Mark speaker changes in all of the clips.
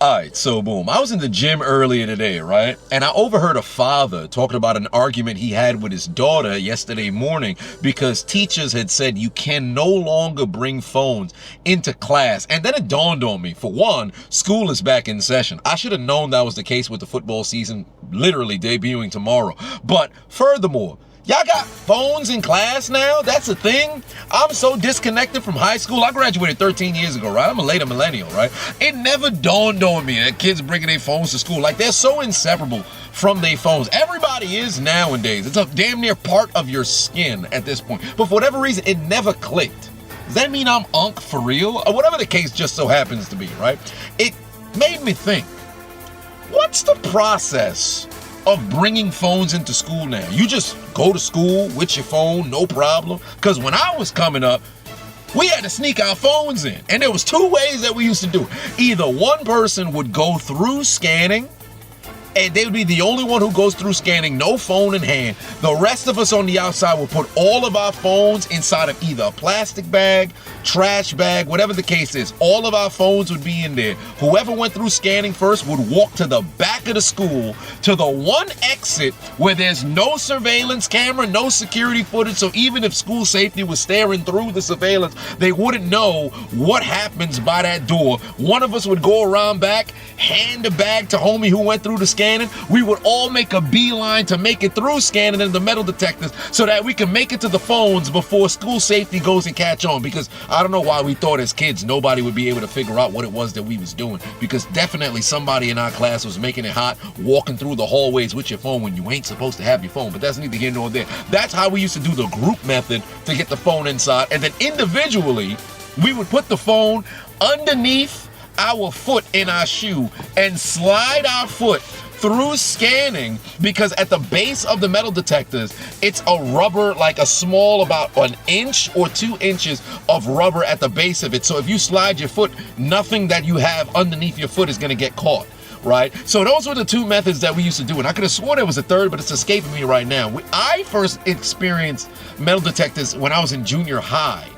Speaker 1: Alright, so boom. I was in the gym earlier today, right? And I overheard a father talking about an argument he had with his daughter yesterday morning because teachers had said you can no longer bring phones into class. And then it dawned on me, for one, school is back in session. I should have known that was the case with the football season literally debuting tomorrow. But furthermore, y'all got phones in class now? That's a thing? I'm so disconnected from high school. I graduated 13 years ago, right? I'm a later millennial, right? It never dawned on me that kids bringing their phones to school. Like, they're so inseparable from their phones. Everybody is nowadays. It's a damn near part of your skin at this point. But for whatever reason, it never clicked. Does that mean I'm unk for real? Or whatever the case just so happens to be, right? It made me think, what's the process of bringing phones into school now? You just go to school with your phone, no problem. Because when I was coming up, we had to sneak our phones in. And there was two ways that we used to do it. Either one person would go through scanning, and they would be the only one who goes through scanning, no phone in hand. The rest of us on the outside would put all of our phones inside of either a plastic bag, trash bag, whatever the case is. All of our phones would be in there. Whoever went through scanning first would walk to the back of the school, to the one exit where there's no surveillance camera, no security footage, so even if school safety was staring through the surveillance, they wouldn't know what happens by that door. One of us would go around back, hand the bag to homie who went through the scanning. We would all make a beeline to make it through scanning and the metal detectors so that we can make it to the phones before school safety goes and catch on. Because I don't know why we thought as kids nobody would be able to figure out what it was that we was doing. Because definitely somebody in our class was making it hot, walking through the hallways with your phone when you ain't supposed to have your phone. But that's neither here nor there. That's how we used to do the group method to get the phone inside. And then individually, we would put the phone underneath our foot in our shoe and slide our foot through scanning, because at the base of the metal detectors, it's a rubber, like a small, about an inch or 2 inches of rubber at the base of it. So if you slide your foot, nothing that you have underneath your foot is going to get caught, right? So those were the two methods that we used to do. And I could have sworn there was a third, but it's escaping me right now. I first experienced metal detectors when I was in junior high.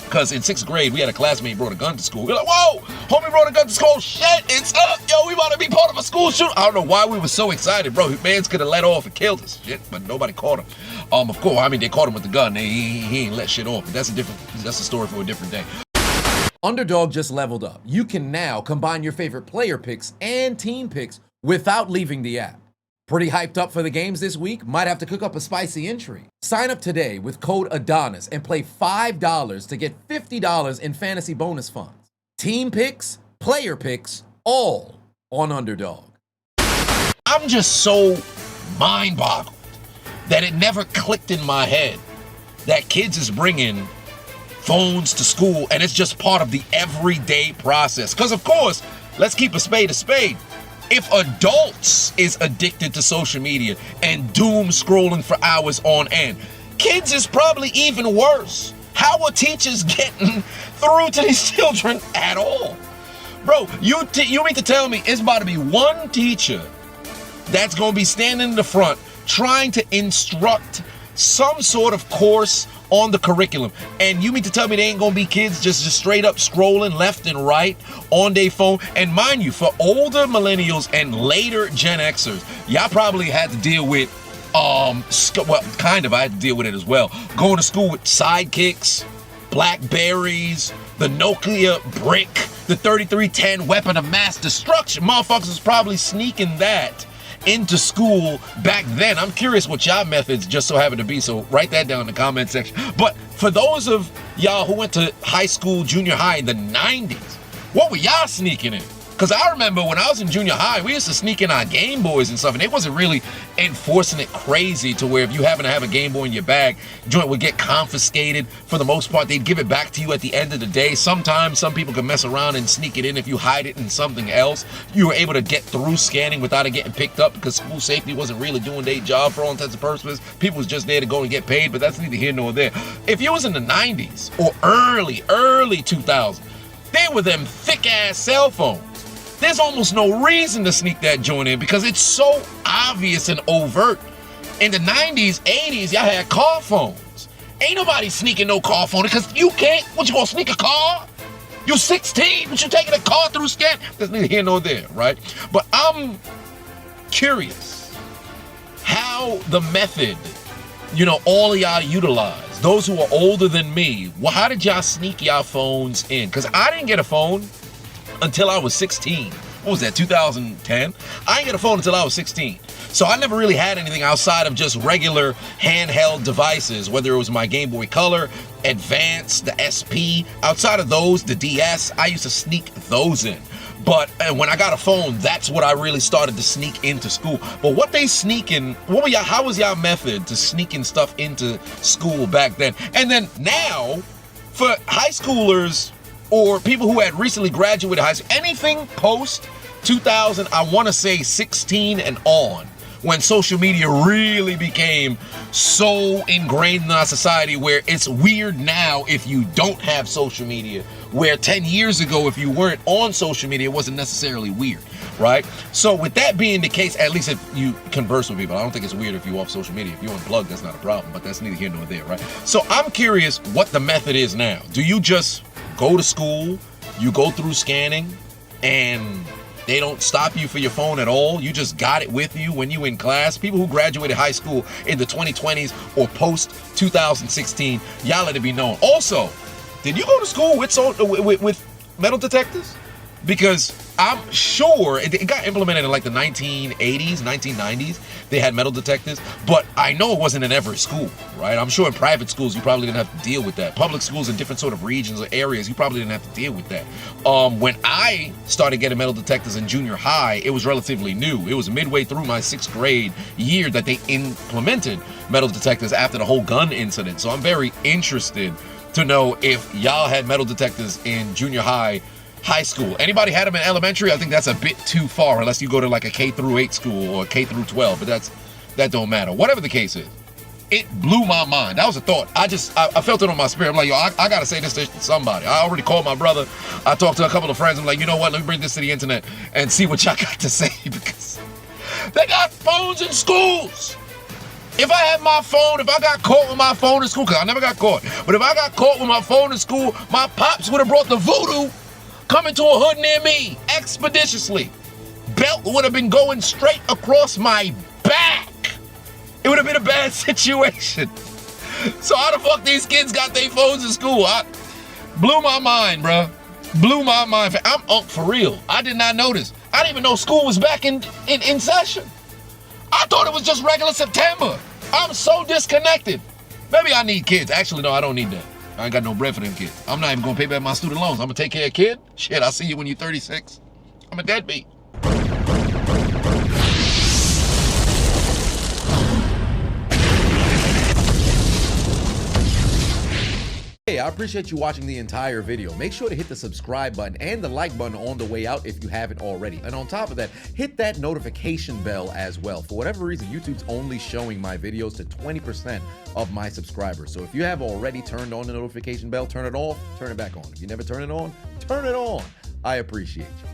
Speaker 1: Because in 6th grade, we had a classmate brought a gun to school. We're like, whoa, homie brought a gun to school. Shit, it's up. Yo, we about to be part of a school shoot. I don't know why we were so excited, bro. Mans could have let off and killed us. Shit, but nobody caught him. Of course, I mean, they caught him with the gun. He ain't let shit off. But that's a story for a different day.
Speaker 2: Underdog just leveled up. You can now combine your favorite player picks and team picks without leaving the app. Pretty hyped up for the games this week? Might have to cook up a spicy entry. Sign up today with code Adonis and play $5 to get $50 in fantasy bonus funds. Team picks, player picks, all on Underdog.
Speaker 1: I'm just so mind-boggled that it never clicked in my head that kids is bringing phones to school and it's just part of the everyday process. Because, of course, let's keep a spade a spade. If adults is addicted to social media and doom scrolling for hours on end, kids is probably even worse. How are teachers getting through to these children at all? Bro, you mean to tell me it's about to be one teacher that's going to be standing in the front trying to instruct some sort of course on the curriculum, and you mean to tell me they ain't gonna be kids just straight up scrolling left and right on their phone? And mind you, for older millennials and later Gen Xers, y'all probably had to deal with I had to deal with it as well. Going to school with sidekicks, Blackberries, the Nokia brick, the 3310 weapon of mass destruction. Motherfuckers was probably sneaking that into school back then. I'm curious what y'all methods just so happen to be, so write that down in the comment section. But for those of y'all who went to high school, junior high in the 90s, what were y'all sneaking in? Because I remember when I was in junior high, we used to sneak in our Game Boys and stuff, and they wasn't really enforcing it crazy to where if you happen to have a Game Boy in your bag, joint would get confiscated. For the most part, they'd give it back to you at the end of the day. Sometimes some people could mess around and sneak it in if you hide it in something else. You were able to get through scanning without it getting picked up because school safety wasn't really doing their job for all intents and purposes. People was just there to go and get paid, but that's neither here nor there. If you was in the 90s or early 2000s, they were them thick-ass cell phones. There's almost no reason to sneak that joint in because it's so obvious and overt. In the 90s, 80s, y'all had car phones. Ain't nobody sneaking no car phone because you can't. What, you gonna sneak a car? You're 16, but you're taking a car through scan. That's neither here nor there, right? But I'm curious how the method, all of y'all utilize. Those who are older than me, how did y'all sneak y'all phones in? Because I didn't get a phone until I was 16. What was that, 2010? I didn't get a phone until I was 16. So I never really had anything outside of just regular handheld devices, whether it was my Game Boy Color, Advance, the SP. Outside of those, the DS, I used to sneak those in. But when I got a phone, that's what I really started to sneak into school. But what they sneak in, how was y'all method to sneaking stuff into school back then? And then now, for high schoolers or people who had recently graduated high school, anything post 2000, I want to say 16 and on, when social media really became so ingrained in our society where it's weird now if you don't have social media, where 10 years ago, if you weren't on social media, it wasn't necessarily weird, right? So with that being the case, at least if you converse with people, I don't think it's weird if you're off social media. If you're unplugged, that's not a problem, but that's neither here nor there, right? So I'm curious what the method is now. Do you just go to school, you go through scanning, and they don't stop you for your phone at all? You just got it with you when you in class? People who graduated high school in the 2020s or post 2016, y'all let it be known. Also, did you go to school with metal detectors? Because I'm sure it got implemented in like the 1980s, 1990s. They had metal detectors, but I know it wasn't in every school, right? I'm sure in private schools, you probably didn't have to deal with that. Public schools in different sort of regions or areas, you probably didn't have to deal with that. When I started getting metal detectors in junior high, it was relatively new. It was midway through my 6th grade year that they implemented metal detectors after the whole gun incident. So I'm very interested to know if y'all had metal detectors in junior high school. Anybody had them in elementary? I think that's a bit too far, unless you go to like a K through 8 school or K through 12, but that don't matter. Whatever the case is, it blew my mind. That was a thought. I felt it on my spirit. I'm like, yo, I gotta say this to somebody. I already called my brother. I talked to a couple of friends. I'm like, you know what? Let me bring this to the internet and see what y'all got to say, because they got phones in schools. If I had my phone, if I got caught with my phone in school, because I never got caught, but if I got caught with my phone in school, my pops would have brought the voodoo coming to a hood near me expeditiously. Belt would have been going straight across my back. It would have been a bad situation. So how the fuck these kids got their phones in school? Blew my mind, bro. Blew my mind. I'm for real. I did not notice. I didn't even know school was back in session. I thought it was just regular September. I'm so disconnected. Maybe I need kids. Actually, no, I don't need that. I ain't got no bread for them kids. I'm not even gonna pay back my student loans. I'm gonna take care of kid. Shit, I'll see you when you're 36. I'm a deadbeat.
Speaker 2: Hey, I appreciate you watching the entire video. Make sure to hit the subscribe button and the like button on the way out if you haven't already. And on top of that, hit that notification bell as well. For whatever reason, YouTube's only showing my videos to 20% of my subscribers. So if you have already turned on the notification bell, turn it off, turn it back on. If you never turn it on, turn it on. I appreciate you.